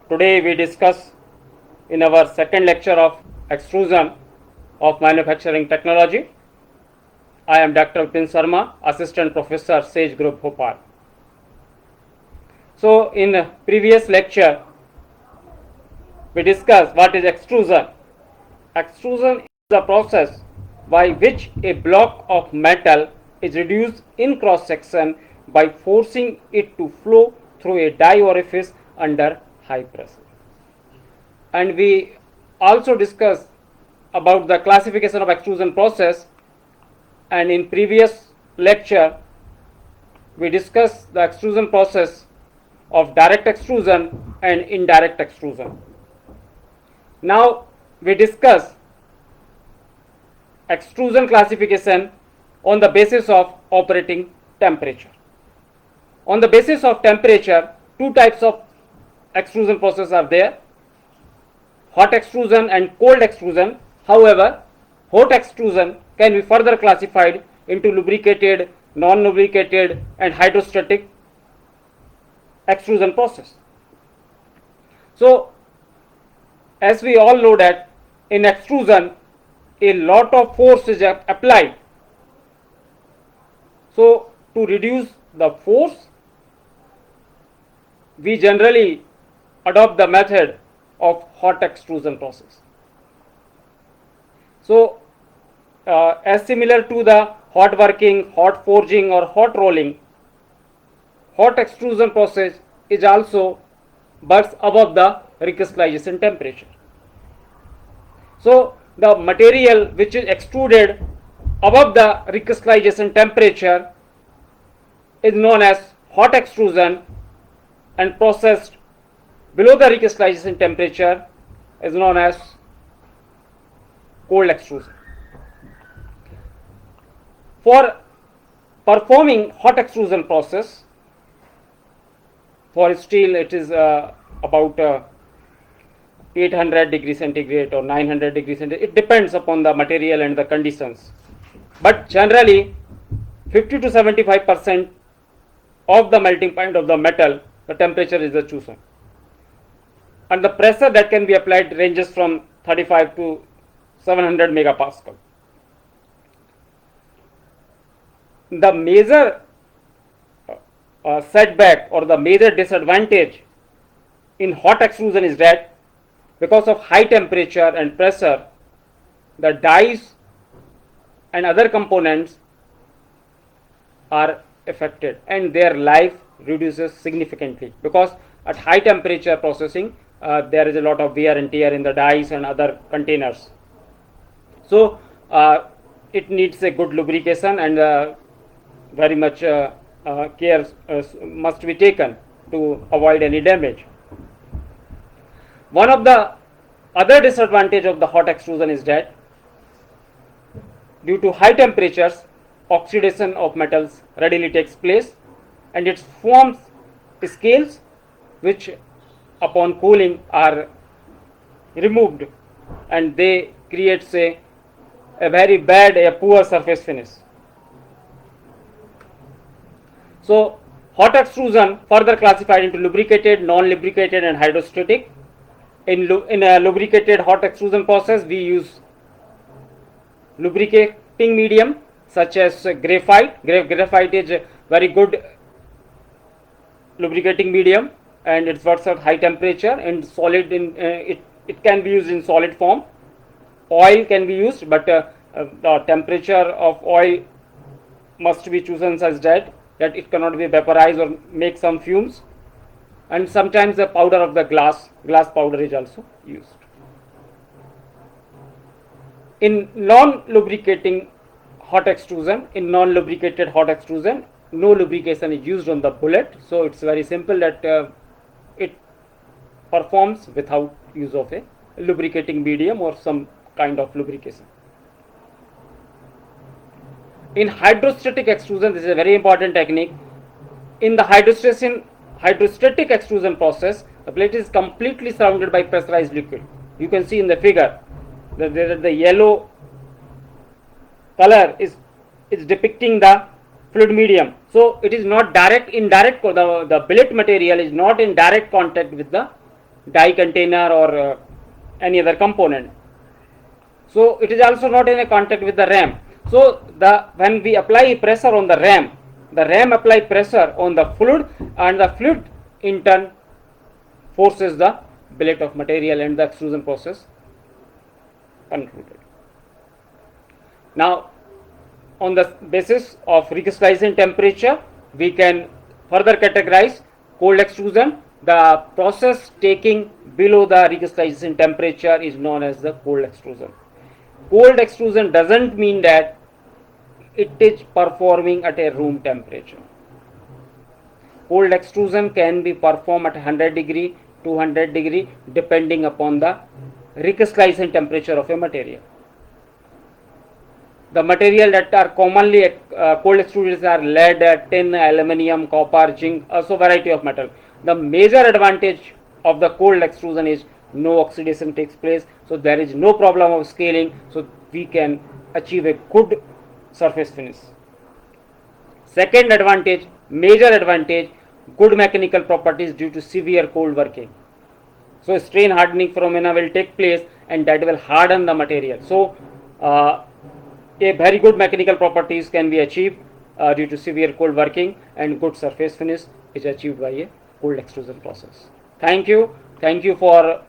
Today we discuss in our second lecture of extrusion of manufacturing technology. I am Dr. Vipin Sharma, Assistant Professor, Sage Group, Bhopal. So in the previous lecture, we discussed what is extrusion. Extrusion is the process by which a block of metal is reduced in cross section by forcing it to flow through a die orifice under high pressure. And we also discussed about the classification of extrusion process, and in previous lecture we discussed the extrusion process of direct extrusion and indirect extrusion. Now we discuss extrusion classification on the basis of operating temperature. On the basis of temperature, two types of extrusion process are there: hot extrusion and cold extrusion. However, hot extrusion can be further classified into lubricated, non-lubricated and hydrostatic extrusion process. So as we all know that in extrusion a lot of force is applied. So to reduce the force, we generally adopt the method of hot extrusion process. So as similar to the hot working, hot forging or hot rolling, hot extrusion process is also works above the recrystallization temperature. So the material which is extruded above the recrystallization temperature is known as hot extrusion, and processed below the recrystallization temperature is known as cold extrusion. For performing hot extrusion process, for steel it is about 800 degree centigrade or 900 degree centigrade. It depends upon the material and the conditions, but generally 50 to 75% of the melting point of the metal, the temperature is the chosen, and the pressure that can be applied ranges from 35 to 700 megapascal. The major setback or the major disadvantage in hot extrusion is that because of high temperature and pressure, the dies and other components are affected and their life reduces significantly, because at high temperature processing there is a lot of wear and tear in the dies and other containers. So it needs a good lubrication, and very much care must be taken to avoid any damage. One of the other disadvantage of the hot extrusion is that due to high temperatures, oxidation of metals readily takes place and it forms scales which upon cooling are removed, and they creates a very bad, a poor surface finish. So hot extrusion further classified into lubricated, non-lubricated and hydrostatic. In a lubricated hot extrusion process, we use lubricating medium such as graphite. Graphite is a very good lubricating medium, and it works at high temperature and solid. It can be used in solid form. Oil can be used, but the temperature of oil must be chosen such that it cannot be vaporized or make some fumes. And sometimes the powder of the glass powder is also used. In non-lubricated hot extrusion, no lubrication is used on the bullet, so it's very simple that it performs without use of a lubricating medium or some kind of lubrication. In hydrostatic extrusion, this is a very important technique. In the hydrostatic extrusion process, the plate is completely surrounded by pressurized liquid. You can see in the figure that the yellow color is depicting the fluid medium. So it is not indirect, the billet material is not in direct contact with the die container or any other component. So it is also not in a contact with the ram. So when we apply pressure on the ram apply pressure on the fluid, and the fluid in turn forces the billet of material, and the extrusion process concluded. Now, on the basis of recrystallization temperature, we can further categorize cold extrusion. The process taking below the recrystallization temperature is known as the cold extrusion. Cold extrusion doesn't mean that it is performing at a room temperature. Cold extrusion can be performed at 100 degree, 200 degree, depending upon the recrystallization temperature of a material. The material that are commonly cold extruded are lead, tin, aluminium, copper, zinc, also variety of metal. The major advantage of the cold extrusion is no oxidation takes place, so there is no problem of scaling, so we can achieve a good surface finish. Second advantage, major advantage, good mechanical properties due to severe cold working. So strain hardening phenomena will take place, and that will harden the material. So a very good mechanical properties can be achieved due to severe cold working, and good surface finish is achieved by a cold extrusion process. Thank you for